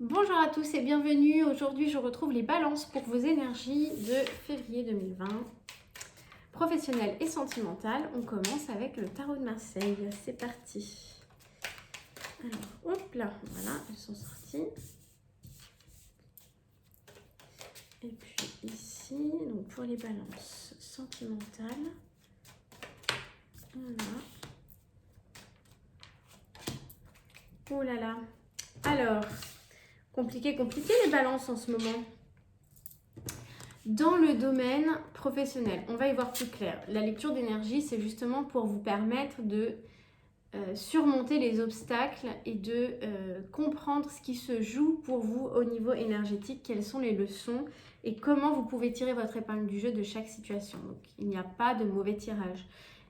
Bonjour à tous et bienvenue. Aujourd'hui, je retrouve les balances pour vos énergies de février 2020. Professionnelles et sentimentales. On commence avec le tarot de Marseille. C'est parti. Alors, hop là, voilà, elles sont sorties. Et puis ici, donc pour les balances sentimentales, voilà. Oh là là. Alors, compliqué les balances en ce moment. Dans le domaine professionnel, on va y voir plus clair. La lecture d'énergie, c'est justement pour vous permettre de surmonter les obstacles et de comprendre ce qui se joue pour vous au niveau énergétique, quelles sont les leçons et comment vous pouvez tirer votre épingle du jeu de chaque situation. Donc, il n'y a pas de mauvais tirage.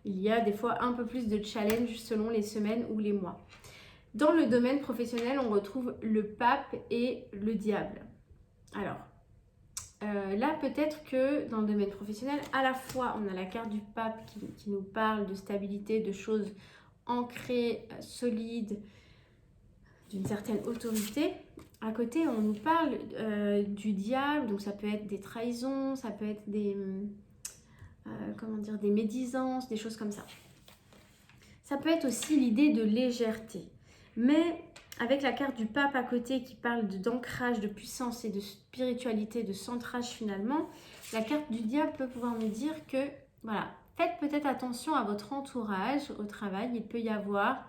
Il y a des fois un peu plus de challenge selon les semaines ou les mois. Dans le domaine professionnel, on retrouve le pape et le diable. Alors, là, peut-être que dans le domaine professionnel, à la fois, on a la carte du pape qui nous parle de stabilité, de choses ancrées, solides, d'une certaine autorité. À côté, on nous parle du diable, donc ça peut être des trahisons, ça peut être des médisances, des choses comme ça. Ça peut être aussi l'idée de légèreté. Mais avec la carte du pape à côté qui parle d'ancrage, de puissance et de spiritualité, de centrage finalement, la carte du diable peut pouvoir nous dire que, voilà, faites peut-être attention à votre entourage au travail. Il peut y avoir,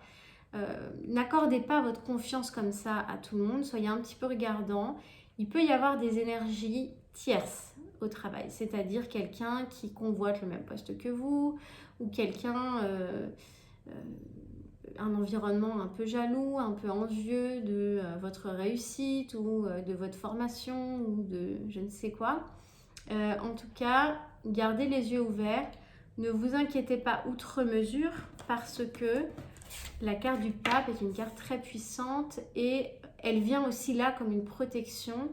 n'accordez pas votre confiance comme ça à tout le monde, soyez un petit peu regardant. Il peut y avoir des énergies tierces au travail, c'est-à-dire quelqu'un qui convoite le même poste que vous, ou quelqu'un... un environnement un peu jaloux, un peu envieux de votre réussite ou de votre formation ou de je ne sais quoi. En tout cas, gardez les yeux ouverts. Ne vous inquiétez pas outre mesure parce que la carte du pape est une carte très puissante et elle vient aussi là comme une protection.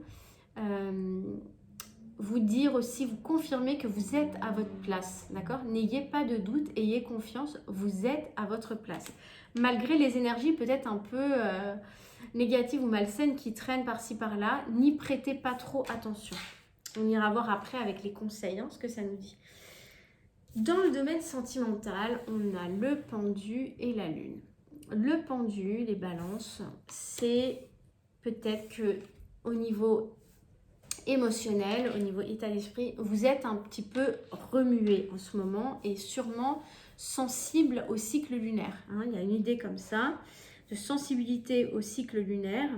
Vous dire aussi, vous confirmer que vous êtes à votre place, d'accord? N'ayez pas de doute, ayez confiance, vous êtes à votre place. Malgré les énergies peut-être un peu négatives ou malsaines qui traînent par-ci par-là, n'y prêtez pas trop attention. On ira voir après avec les conseils, ce que ça nous dit. Dans le domaine sentimental, on a le pendu et la lune. Le pendu, les balances, c'est peut-être que au niveau émotionnel, au niveau état d'esprit, vous êtes un petit peu remué en ce moment et sûrement sensible au cycle lunaire. Il y a une idée comme ça, de sensibilité au cycle lunaire.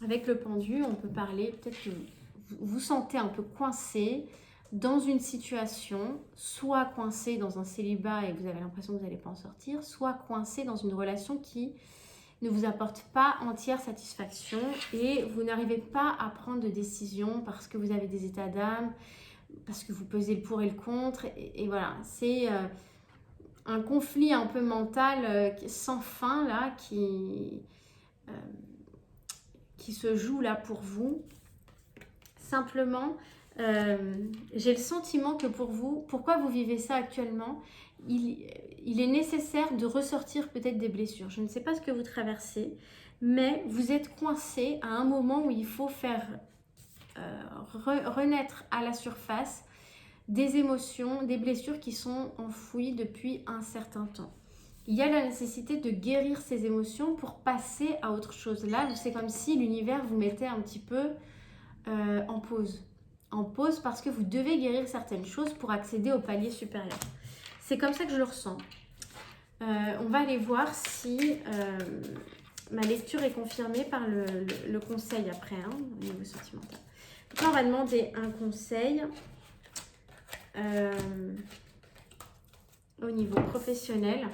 Avec le pendu, on peut parler, peut-être que vous vous sentez un peu coincé dans une situation, soit coincé dans un célibat et vous avez l'impression que vous n'allez pas en sortir, soit coincé dans une relation qui ne vous apporte pas entière satisfaction et vous n'arrivez pas à prendre de décision parce que vous avez des états d'âme, parce que vous pesez le pour et le contre. Et voilà, c'est un conflit un peu mental sans fin là euh, qui se joue là pour vous. Simplement, j'ai le sentiment que pour vous, pourquoi vous vivez ça actuellement, il est nécessaire de ressortir peut-être des blessures. Je ne sais pas ce que vous traversez, mais vous êtes coincé à un moment où il faut faire renaître à la surface des émotions, des blessures qui sont enfouies depuis un certain temps. Il y a la nécessité de guérir ces émotions pour passer à autre chose. Là, c'est comme si l'univers vous mettait un petit peu en pause. En pause parce que vous devez guérir certaines choses pour accéder au palier supérieur. C'est comme ça que je le ressens. On va aller voir si ma lecture est confirmée par le conseil après, au niveau sentimental. Donc là, on va demander un conseil au niveau professionnel.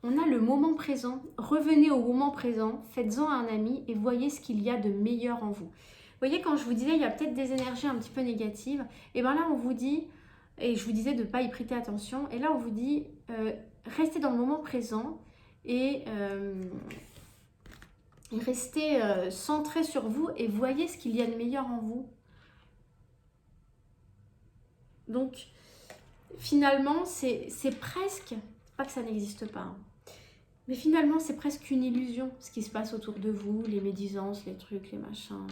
On a le moment présent. Revenez au moment présent, faites-en un ami et voyez ce qu'il y a de meilleur en vous. Vous voyez, quand je vous disais, il y a peut-être des énergies un petit peu négatives, et bien là, on vous dit, et je vous disais de ne pas y prêter attention, et là, on vous dit, restez dans le moment présent et restez centré sur vous et voyez ce qu'il y a de meilleur en vous. Donc, finalement, c'est presque, pas que ça n'existe pas, Mais finalement, c'est presque une illusion, ce qui se passe autour de vous, les médisances, les trucs, les machins,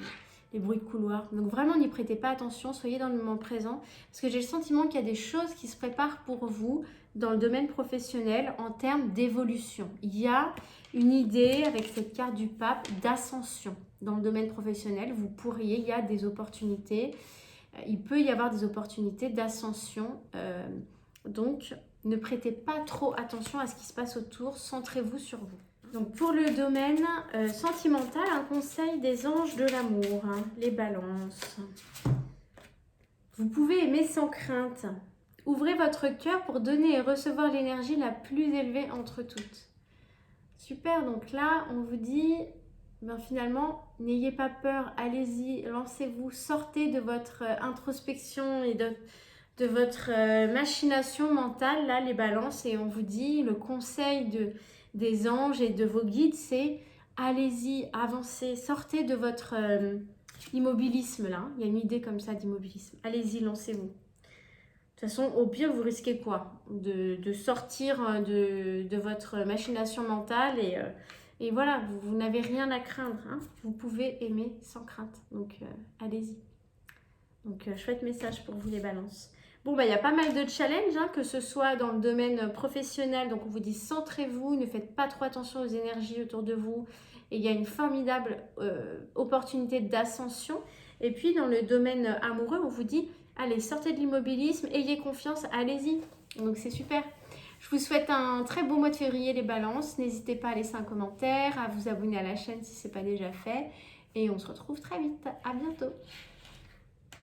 les bruits de couloir. Donc vraiment, n'y prêtez pas attention, soyez dans le moment présent, parce que j'ai le sentiment qu'il y a des choses qui se préparent pour vous dans le domaine professionnel en termes d'évolution. Il y a une idée avec cette carte du pape d'ascension dans le domaine professionnel. Il y a des opportunités, il peut y avoir des opportunités d'ascension. Donc, ne prêtez pas trop attention à ce qui se passe autour, centrez-vous sur vous. Donc pour le domaine sentimental, un conseil des anges de l'amour, hein, les balances. Vous pouvez aimer sans crainte. Ouvrez votre cœur pour donner et recevoir l'énergie la plus élevée entre toutes. Super, donc là on vous dit, finalement, n'ayez pas peur, allez-y, lancez-vous, sortez de votre introspection et de votre machination mentale, là les balances, et on vous dit, le conseil des anges et de vos guides, c'est allez-y, avancez, sortez de votre immobilisme là. Il y a une idée comme ça d'immobilisme. Allez-y, lancez-vous. De toute façon, au pire, vous risquez quoi? De sortir de votre machination mentale et voilà, vous n'avez rien à craindre. Hein. Vous pouvez aimer sans crainte. Donc, allez-y. Donc, chouette message pour vous les balances. Bon, il y a pas mal de challenges, hein, que ce soit dans le domaine professionnel. Donc, on vous dit centrez-vous, ne faites pas trop attention aux énergies autour de vous. Et il y a une formidable opportunité d'ascension. Et puis, dans le domaine amoureux, on vous dit, allez, sortez de l'immobilisme, ayez confiance, allez-y. Donc, c'est super. Je vous souhaite un très beau mois de février, les balances. N'hésitez pas à laisser un commentaire, à vous abonner à la chaîne si ce n'est pas déjà fait. Et on se retrouve très vite. À bientôt.